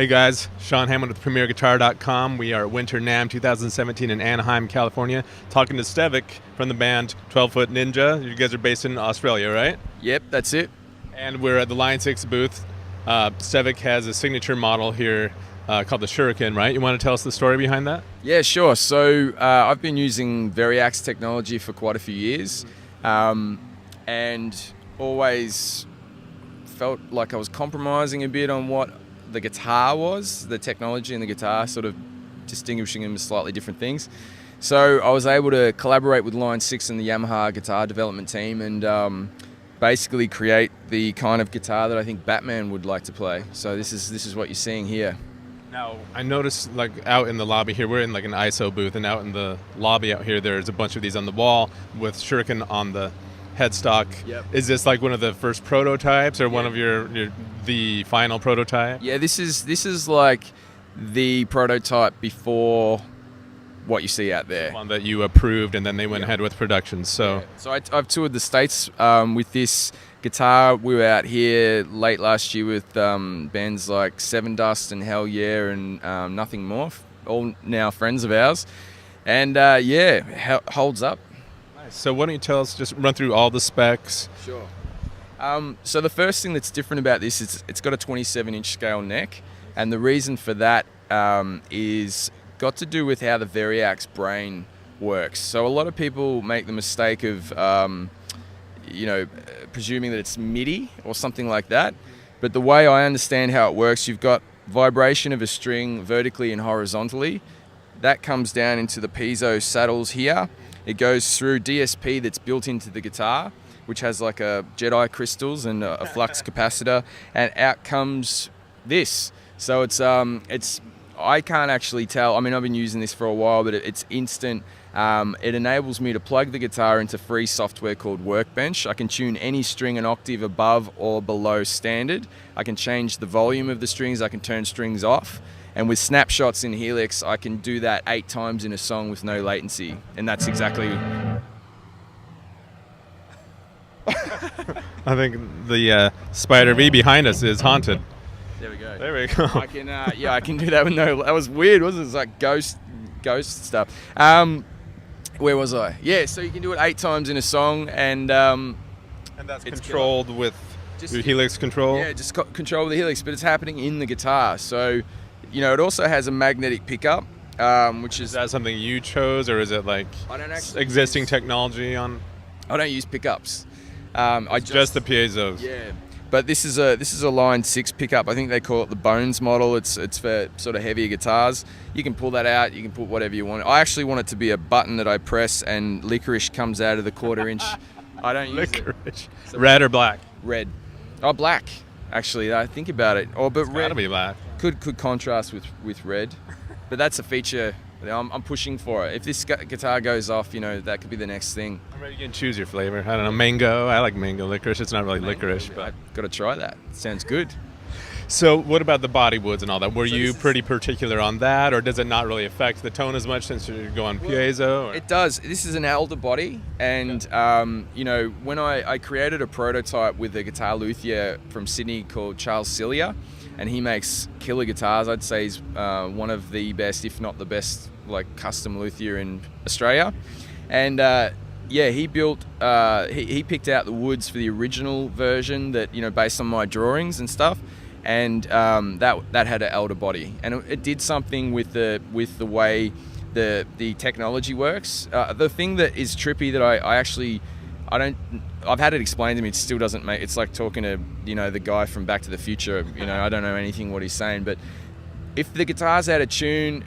Hey guys, Sean Hammond with PremierGuitar.com. We are at Winter NAMM 2017 in Anaheim, California, talking to Stevic from the band 12 Foot Ninja. You guys are based in Australia, right? Yep, that's it. And we're at the Line 6 booth. Stevic has a signature model here called the Shuriken, right? You want to tell us the story behind that? Yeah, sure. So I've been using Variax technology for quite a few years, and always felt like I was compromising a bit on what the guitar was, the technology in the guitar, sort of distinguishing them as slightly different things. So I was able to collaborate with Line 6 and the Yamaha Guitar Development team and basically create the kind of guitar that I think Batman would like to play. So this is what you're seeing here. Now, I noticed like out in the lobby here, we're in like an ISO booth, and out in the lobby out here, there's a bunch of these on the wall with Shuriken on the headstock. Yep. Is this like one of the first prototypes or one of the final prototype? Yeah, this is like the prototype before what you see out there. One that you approved, and then they went ahead with production. So, I've toured the States with this guitar. We were out here late last year with bands like Seven Dust and Hell Yeah and Nothing More, all now friends of ours, and holds up. Nice. So why don't you tell us, just run through all the specs? Sure. So the first thing that's different about this is it's got a 27-inch scale neck, and the reason for that is got to do with how the Variax brain works. So a lot of people make the mistake of presuming that it's MIDI or something like that, but the way I understand how it works, you've got vibration of a string vertically and horizontally. That comes down into the piezo saddles here. It goes through DSP that's built into the guitar, which has like a Jedi crystals and a flux capacitor, and out comes this. So it's I can't actually tell. I mean, I've been using this for a while, but it's instant. It enables me to plug the guitar into free software called Workbench. I can tune any string an octave above or below standard. I can change the volume of the strings. I can turn strings off. And with snapshots in Helix, I can do that 8 times in a song with no latency. And that's exactly... I think the Spider V behind us is haunted. There we go. There we go. I can do that with no... That was weird, wasn't it? It's like ghost stuff. Where was I? Yeah, so you can do it 8 times in a song, and that's controlled with your Helix control? Yeah, just control with the Helix, but it's happening in the guitar. So, it also has a magnetic pickup, which is... Is that something you chose, or is it like existing technology on... I don't use pickups. Just the piezos. Yeah. But this is a Line 6 pickup. I think they call it the Bones model. It's for sort of heavier guitars. You can pull that out. You can put whatever you want. I actually want it to be a button that I press and licorice comes out of the 1/4 inch. I don't use licorice. So red or black? Red. Oh, black. Actually, I think about it. But it's red gotta be black. Could contrast with red. But that's a feature I'm pushing for it. If this guitar goes off, that could be the next thing. You can choose your flavor. I don't know, mango. I like mango licorice. It's not really licorice, but I've got to try that. Sounds good. So what about the body woods and all that? Were you pretty particular on that, or does it not really affect the tone as much since you're going piezo? Or? It does. This is an elder body, and when I created a prototype with a guitar luthier from Sydney called Charles Cilia, and he makes killer guitars. I'd say he's one of the best, if not the best, like custom luthier in Australia. And he built, he picked out the woods for the original version that, based on my drawings and stuff. And that had an elder body, and it did something with the way the technology works. The thing that is trippy that I've had it explained to me, it still doesn't make... It's like talking to, the guy from Back to the Future. I don't know anything what he's saying, but if the guitar's out of tune,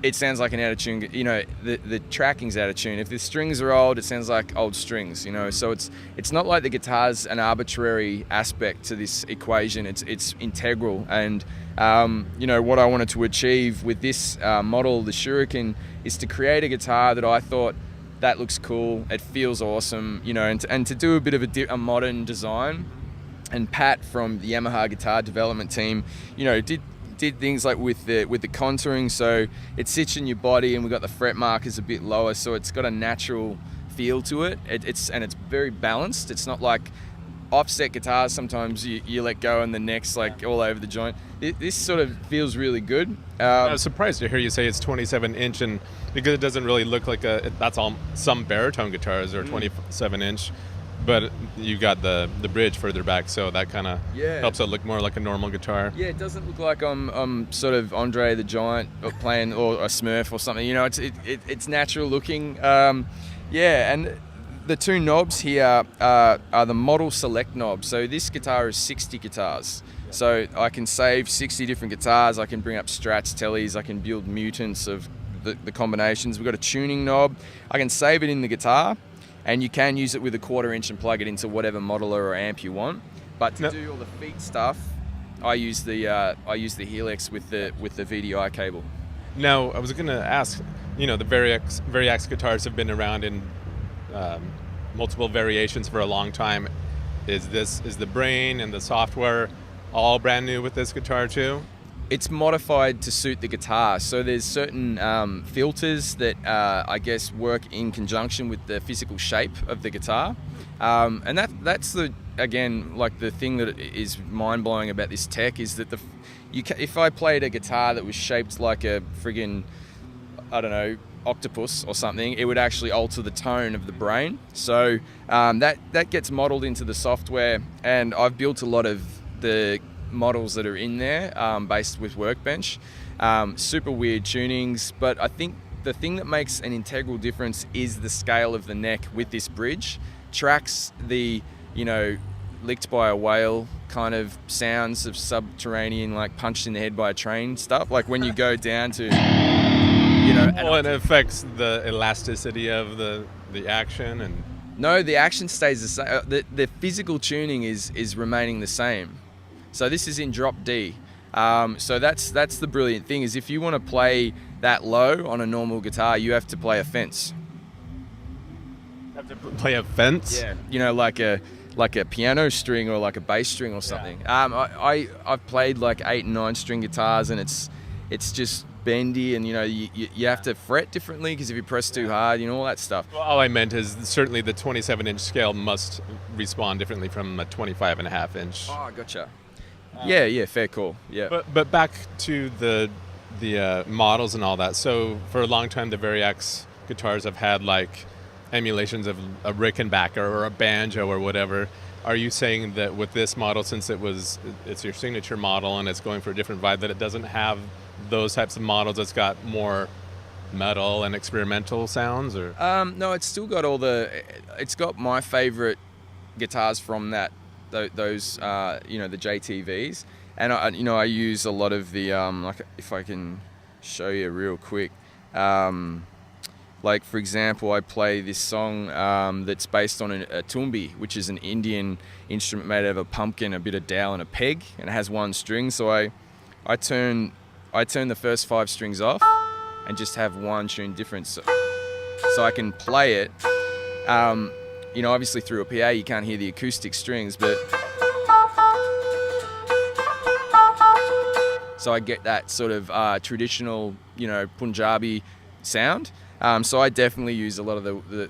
it sounds like an out of tune. The tracking's out of tune. If the strings are old, it sounds like old strings. So it's not like the guitar's an arbitrary aspect to this equation. It's integral. And what I wanted to achieve with this model, the Shuriken, is to create a guitar that I thought that looks cool. It feels awesome. And to do a bit of a modern design. And Pat from the Yamaha Guitar Development team, did things like with the contouring, so it sits in your body, and we've got the fret markers a bit lower, so it's got a natural feel to it. It's very balanced. It's not like offset guitars, sometimes you let go and the neck's like all over the joint. This sort of feels really good. I was surprised to hear you say it's 27 inch, and because it doesn't really look like that's all. Some baritone guitars are 27 inch, but you got the bridge further back, so that kind of helps it look more like a normal guitar. Yeah, it doesn't look like I'm sort of Andre the Giant playing, or a Smurf or something. You know, it's natural looking. Yeah, and the two knobs here are the model select knobs. So this guitar is 60 guitars. So I can save 60 different guitars. I can bring up Strats, Tellies. I can build mutants of the combinations. We've got a tuning knob. I can save it in the guitar, and you can use it with a 1/4 inch and plug it into whatever modeler or amp you want. But to do all the feet stuff, I use the Helix with the VDI cable. Now, I was going to ask, you know, the Variax guitars have been around in multiple variations for a long time. Is the brain and the software all brand new with this guitar too? It's modified to suit the guitar. So there's certain filters that I guess work in conjunction with the physical shape of the guitar, and that's again like the thing that is mind blowing about this tech is that if I played a guitar that was shaped like a friggin', I don't know, octopus or something, it would actually alter the tone of the brain. So that gets modeled into the software, and I've built a lot of the models that are in there based with Workbench. Super weird tunings, but I think the thing that makes an integral difference is the scale of the neck with this bridge. Tracks the, you know, licked by a whale kind of sounds of subterranean, like punched in the head by a train stuff, like when you go down to, you know. Well, it affects the elasticity of the action, and no, the action stays the same. The physical tuning is remaining the same. So this is in drop D. So that's the brilliant thing, is if you want to play that low on a normal guitar, you have to play a fence. Have to play a fence? Yeah. You know, like a piano string or like a bass string or something. Yeah. I've played like 8 and 9 string guitars, and it's just bendy, and you know you have to fret differently because if you press too hard, you know, all that stuff. Well, all I meant is certainly the 27 inch scale must respond differently from a 25.5 inch. Oh, gotcha. Yeah, fair call. Yeah. But back to the models and all that. So for a long time, the Variax guitars have had like emulations of a Rickenbacker or a banjo or whatever. Are you saying that with this model, since it's your signature model and it's going for a different vibe, that it doesn't have those types of models? It's got more metal and experimental sounds, or? No, it's still got it's got my favorite guitars from those you know, the JTVs, and I use a lot of the like, if I can show you real quick, like for example, I play this song that's based on a tumbi, which is an Indian instrument made out of a pumpkin, a bit of dowel and a peg, and it has 1 string. So I turn the first 5 strings off and just have 1 tune difference, so I can play it. You know, obviously through a PA you can't hear the acoustic strings, but so I get that sort of traditional, you know, Punjabi sound. So I definitely use a lot of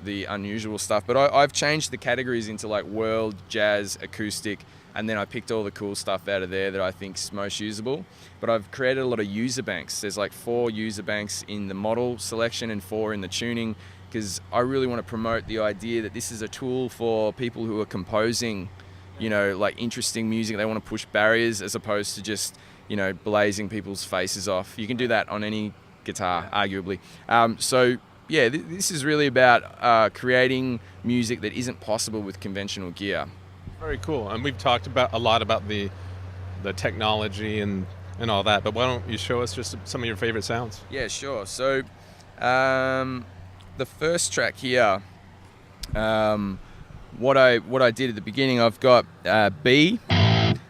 the unusual stuff, but I've changed the categories into like world, jazz, acoustic, and then I picked all the cool stuff out of there that I think's most usable. But I've created a lot of user banks. There's like 4 user banks in the model selection and 4 in the tuning, because I really want to promote the idea that this is a tool for people who are composing, you know, like interesting music. They want to push barriers as opposed to just, you know, blazing people's faces off. You can do that on any guitar, arguably. So yeah, this is really about creating music that isn't possible with conventional gear. Very cool. And we've talked a lot about the technology and all that, but why don't you show us just some of your favorite sounds? Yeah, sure. So the first track here, what I did at the beginning, I've got B,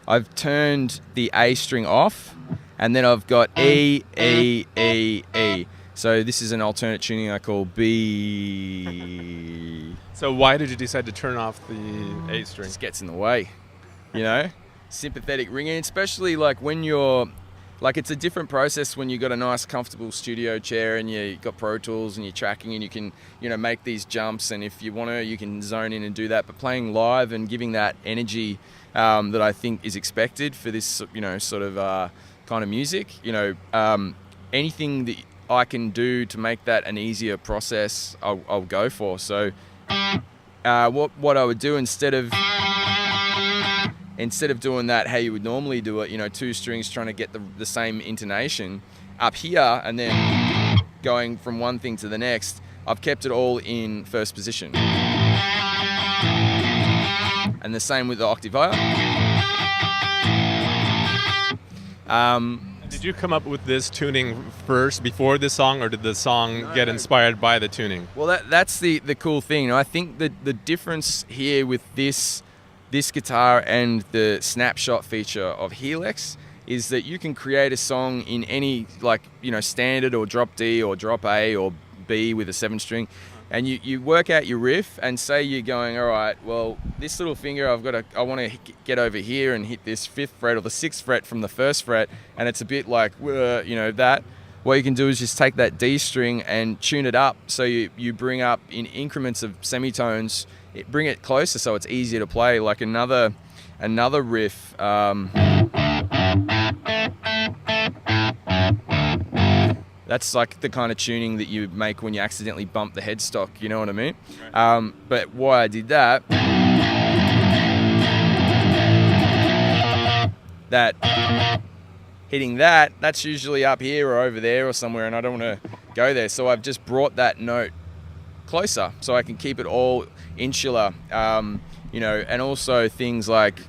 I've turned the A string off, and then I've got E, E, E, E. So this is an alternate tuning I call B. So why did you decide to turn off the A string? It just gets in the way, you know? Sympathetic ringing, especially like when you're like it's a different process when you've got a nice comfortable studio chair and you've got Pro Tools and you're tracking and you can, make these jumps, and if you want to, you can zone in and do that. But playing live and giving that energy that I think is expected for this, sort of kind of music, anything that I can do to make that an easier process, I'll go for. So what I would do instead of doing that how you would normally do it, 2 strings trying to get the same intonation up here and then going from one thing to the next, I've kept it all in first position. And the same with the octave higher. Did you come up with this tuning first before the song, or did the song get inspired by the tuning? Well, that's the cool thing. I think that the difference here with this guitar and the snapshot feature of Helix is that you can create a song in any, standard or drop D or drop A or B with a 7 string, and you work out your riff, and say you're going, all right, well, this little finger I want to get over here and hit this 5th fret or the 6th fret from the 1st fret, and it's a bit like, that. What you can do is just take that D string and tune it up, so you bring up in increments of semitones, bring it closer so it's easier to play, like another riff. That's like the kind of tuning that you make when you accidentally bump the headstock, you know what I mean? Right. But why I did that, hitting that's usually up here or over there or somewhere, and I don't want to go there. So I've just brought that note closer so I can keep it all insular, and also things like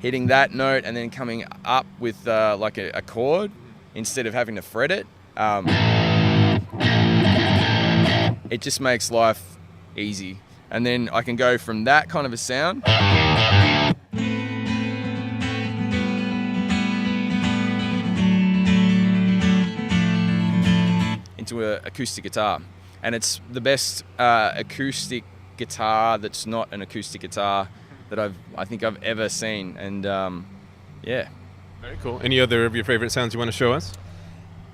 hitting that note and then coming up with like a chord instead of having to fret it. It just makes life easy. And then I can go from that kind of a sound into an acoustic guitar. And it's the best acoustic guitar that's not an acoustic guitar that I think I've ever seen. And yeah. Very cool. Any other of your favorite sounds you want to show us?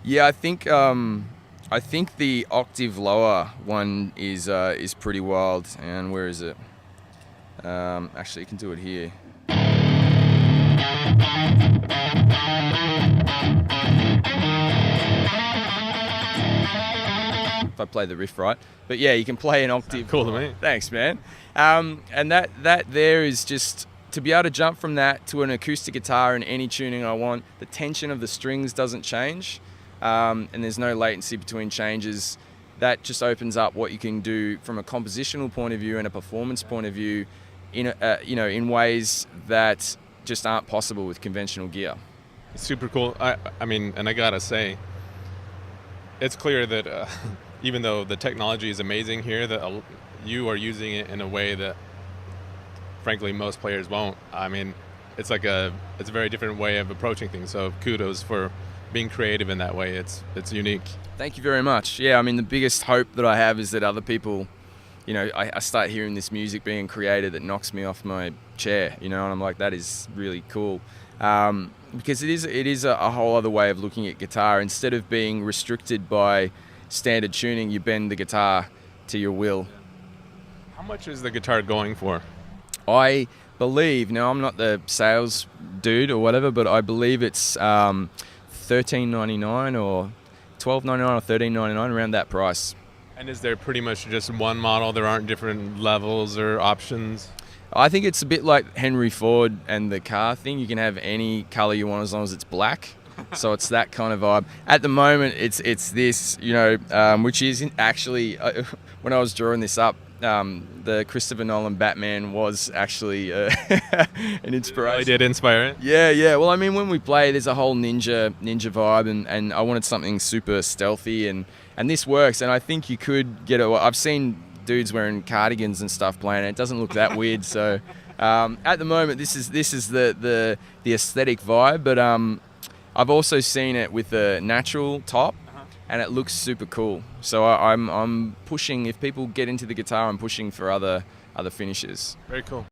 Yeah, I think the octave lower one is pretty wild. And where is it? Actually, you can do it here. If I play the riff right. But yeah, you can play an octave. Cool to me. Thanks, man. And that there is just, to be able to jump from that to an acoustic guitar in any tuning I want, the tension of the strings doesn't change, and there's no latency between changes. That just opens up what you can do from a compositional point of view and a performance point of view in ways that just aren't possible with conventional gear. Super cool. I mean, and I gotta say, it's clear that even though the technology is amazing here, that you are using it in a way that, frankly, most players won't. I mean, it's a very different way of approaching things. So kudos for being creative in that way. It's unique. Thank you very much. Yeah, I mean, the biggest hope that I have is that other people, I start hearing this music being created that knocks me off my chair, and I'm like, that is really cool. Because it is a whole other way of looking at guitar. Instead of being restricted by standard tuning, you bend the guitar to your will. How much is the guitar going for? I believe, now I'm not the sales dude or whatever, but I believe it's $13.99 or $12.99 or $13.99, around that price. And is there pretty much just one model? There aren't different levels or options? I think it's a bit like Henry Ford and the car thing. You can have any color you want as long as it's black. So it's that kind of vibe. At the moment, it's this, which is actually, when I was drawing this up, the Christopher Nolan Batman was actually an inspiration. It did inspire it? Yeah. Well, I mean, when we play, there's a whole ninja vibe, and I wanted something super stealthy, and this works. And I think you could get it. I've seen dudes wearing cardigans and stuff playing it. It doesn't look that weird. So at the moment, this is the aesthetic vibe, but I've also seen it with a natural top, and it looks super cool. So I'm pushing. If people get into the guitar, I'm pushing for other finishes. Very cool.